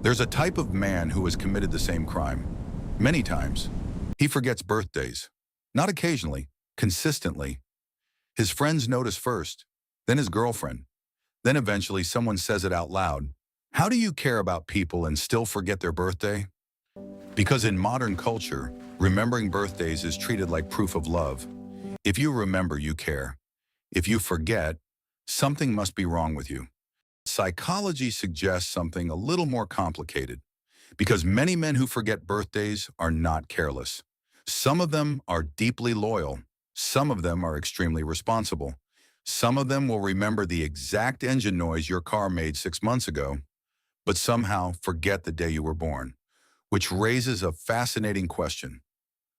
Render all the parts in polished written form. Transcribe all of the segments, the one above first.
There's a type of man who has committed the same crime. Many times. He forgets birthdays. Not occasionally, consistently. His friends notice first, then his girlfriend. Then eventually someone says it out loud. How do you care about people and still forget their birthday? Because in modern culture, remembering birthdays is treated like proof of love. If you remember, you care. If you forget, something must be wrong with you. Psychology suggests something a little more complicated, because many men who forget birthdays are not careless. Some of them are deeply loyal. Some of them are extremely responsible. Some of them will remember the exact engine noise your car made 6 months ago, but somehow forget the day you were born, which raises a fascinating question.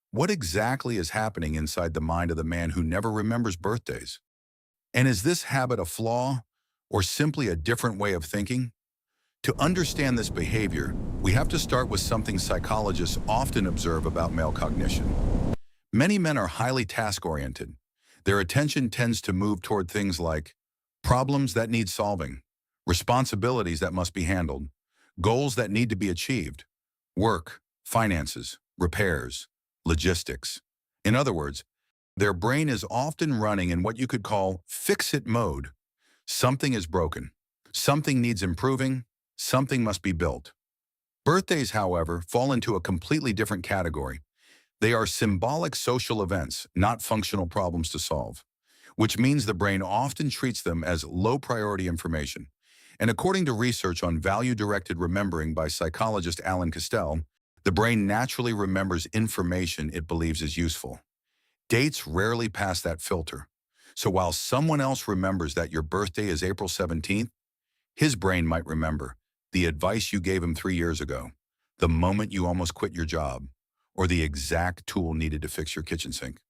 What exactly is happening inside the mind of the man who never remembers birthdays? And is this habit a flaw or simply a different way of thinking? To understand this behavior, we have to start with something psychologists often observe about male cognition. Many men are highly task-oriented. Their attention tends to move toward things like problems that need solving, responsibilities that must be handled, goals that need to be achieved, work, finances, repairs, logistics. In other words, their brain is often running in what you could call fix-it mode. Something is broken. Something needs improving. Something must be built. Birthdays, however, fall into a completely different category. They are symbolic social events, not functional problems to solve, which means the brain often treats them as low-priority information. And according to research on value-directed remembering by psychologist Alan Castell, the brain naturally remembers information it believes is useful. Dates rarely pass that filter. So while someone else remembers that your birthday is April 17th, his brain might remember the advice you gave him 3 years ago, the moment you almost quit your job, or the exact tool needed to fix your kitchen sink.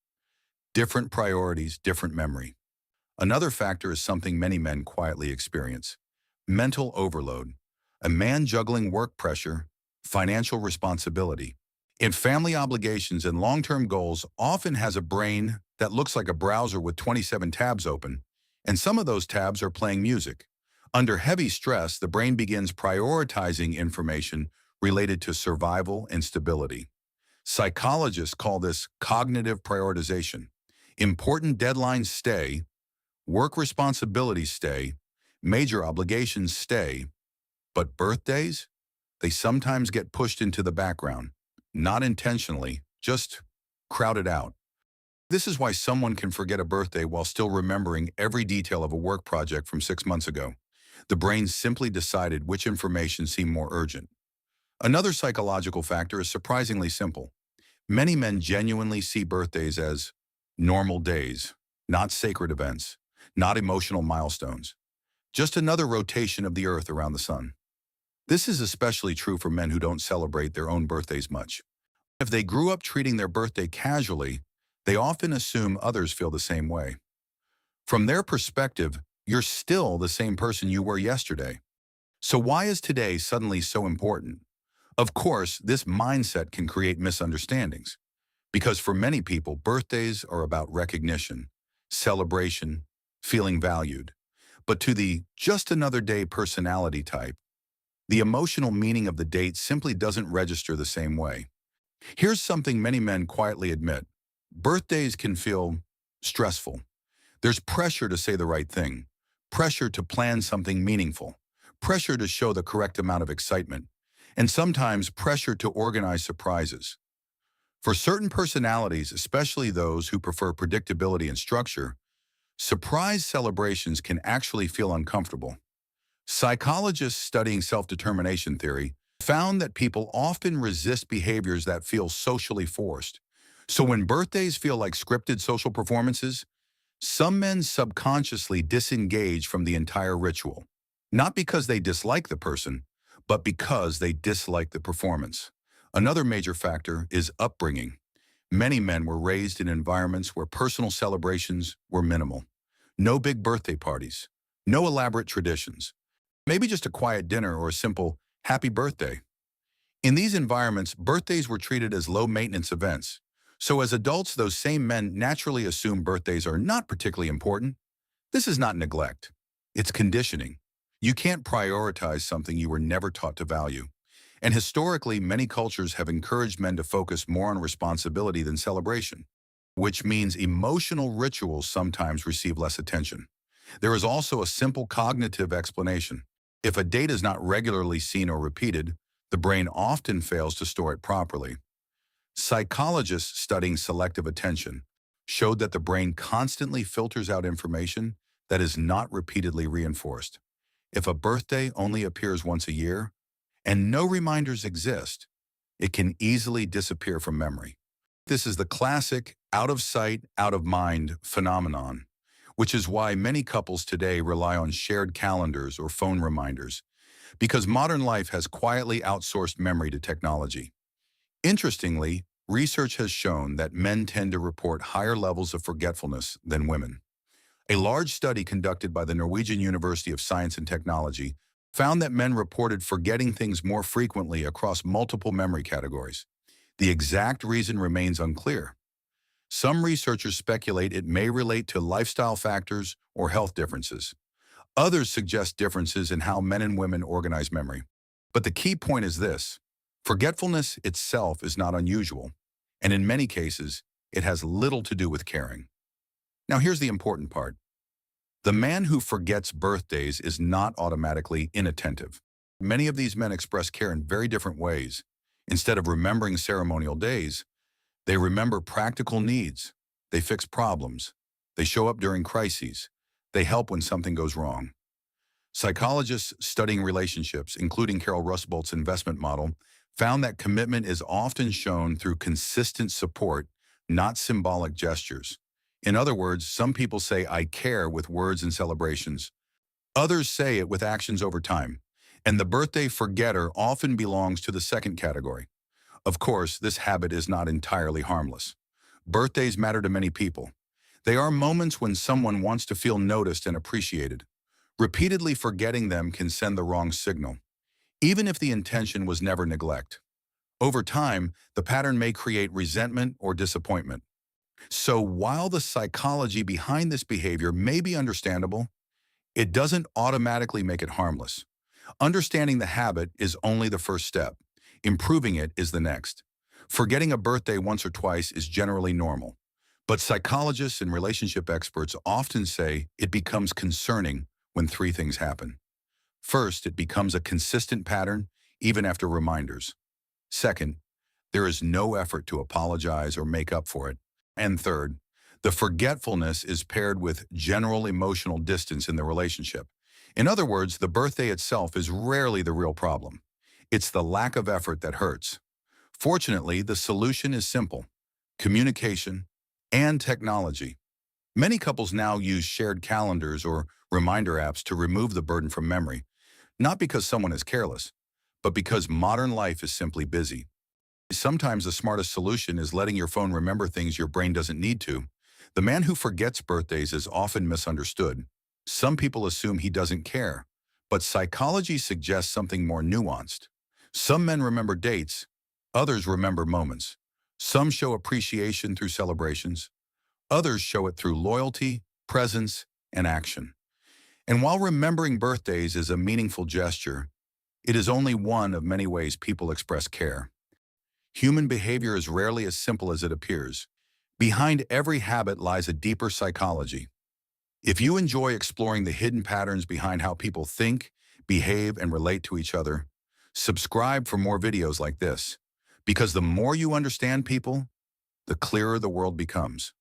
Different priorities, different memory. Another factor is something many men quietly experience: mental overload. A man juggling work pressure, financial responsibility, and family obligations and long-term goals often has a brain that looks like a browser with 27 tabs open, and some of those tabs are playing music. Under heavy stress, the brain begins prioritizing information related to survival and stability. Psychologists call this cognitive prioritization. Important deadlines stay, work responsibilities stay, major obligations stay, but birthdays? They sometimes get pushed into the background, not intentionally, just crowded out. This is why someone can forget a birthday while still remembering every detail of a work project from 6 months ago. The brain simply decided which information seemed more urgent. Another psychological factor is surprisingly simple. Many men genuinely see birthdays as normal days, not sacred events, not emotional milestones, just another rotation of the earth around the sun. This is especially true for men who don't celebrate their own birthdays much. If they grew up treating their birthday casually, they often assume others feel the same way. From their perspective, you're still the same person you were yesterday. So why is today suddenly so important? Of course, this mindset can create misunderstandings, because for many people, birthdays are about recognition, celebration, feeling valued. But to the just another day personality type, the emotional meaning of the date simply doesn't register the same way. Here's something many men quietly admit. Birthdays can feel stressful. There's pressure to say the right thing, pressure to plan something meaningful, pressure to show the correct amount of excitement, and sometimes pressure to organize surprises. For certain personalities, especially those who prefer predictability and structure, surprise celebrations can actually feel uncomfortable. Psychologists studying self-determination theory found that people often resist behaviors that feel socially forced. So when birthdays feel like scripted social performances, some men subconsciously disengage from the entire ritual, not because they dislike the person, but because they dislike the performance. Another major factor is upbringing. Many men were raised in environments where personal celebrations were minimal. No big birthday parties, no elaborate traditions, maybe just a quiet dinner or a simple happy birthday. In these environments, birthdays were treated as low-maintenance events. So as adults, those same men naturally assume birthdays are not particularly important. This is not neglect. It's conditioning. You can't prioritize something you were never taught to value. And historically, many cultures have encouraged men to focus more on responsibility than celebration, which means emotional rituals sometimes receive less attention. There is also a simple cognitive explanation. If a date is not regularly seen or repeated, the brain often fails to store it properly. Psychologists studying selective attention showed that the brain constantly filters out information that is not repeatedly reinforced. If a birthday only appears once a year and no reminders exist, it can easily disappear from memory. This is the classic out of sight, out of mind phenomenon, which is why many couples today rely on shared calendars or phone reminders, because modern life has quietly outsourced memory to technology. Interestingly, research has shown that men tend to report higher levels of forgetfulness than women. A large study conducted by the Norwegian University of Science and Technology found that men reported forgetting things more frequently across multiple memory categories. The exact reason remains unclear. Some researchers speculate it may relate to lifestyle factors or health differences. Others suggest differences in how men and women organize memory. But the key point is this: forgetfulness itself is not unusual, and in many cases, it has little to do with caring. Now here's the important part. The man who forgets birthdays is not automatically inattentive. Many of these men express care in very different ways. Instead of remembering ceremonial days, they remember practical needs. They fix problems. They show up during crises. They help when something goes wrong. Psychologists studying relationships, including Carol Rusbolt's investment model, found that commitment is often shown through consistent support, not symbolic gestures. In other words, some people say "I care" with words and celebrations. Others say it with actions over time. And the birthday forgetter often belongs to the second category. Of course, this habit is not entirely harmless. Birthdays matter to many people. They are moments when someone wants to feel noticed and appreciated. Repeatedly forgetting them can send the wrong signal, even if the intention was never neglect. Over time, the pattern may create resentment or disappointment. So while the psychology behind this behavior may be understandable, it doesn't automatically make it harmless. Understanding the habit is only the first step. Improving it is the next. Forgetting a birthday once or twice is generally normal, but psychologists and relationship experts often say it becomes concerning when three things happen. First, it becomes a consistent pattern, even after reminders. Second, there is no effort to apologize or make up for it. And third, the forgetfulness is paired with general emotional distance in the relationship. In other words, the birthday itself is rarely the real problem. It's the lack of effort that hurts. Fortunately, the solution is simple: communication and technology. Many couples now use shared calendars or reminder apps to remove the burden from memory, not because someone is careless, but because modern life is simply busy. Sometimes the smartest solution is letting your phone remember things your brain doesn't need to. The man who forgets birthdays is often misunderstood. Some people assume he doesn't care, but psychology suggests something more nuanced. Some men remember dates, others remember moments. Some show appreciation through celebrations, others show it through loyalty, presence, and action. And while remembering birthdays is a meaningful gesture, it is only one of many ways people express care. Human behavior is rarely as simple as it appears. Behind every habit lies a deeper psychology. If you enjoy exploring the hidden patterns behind how people think, behave, and relate to each other, subscribe for more videos like this. Because the more you understand people, the clearer the world becomes.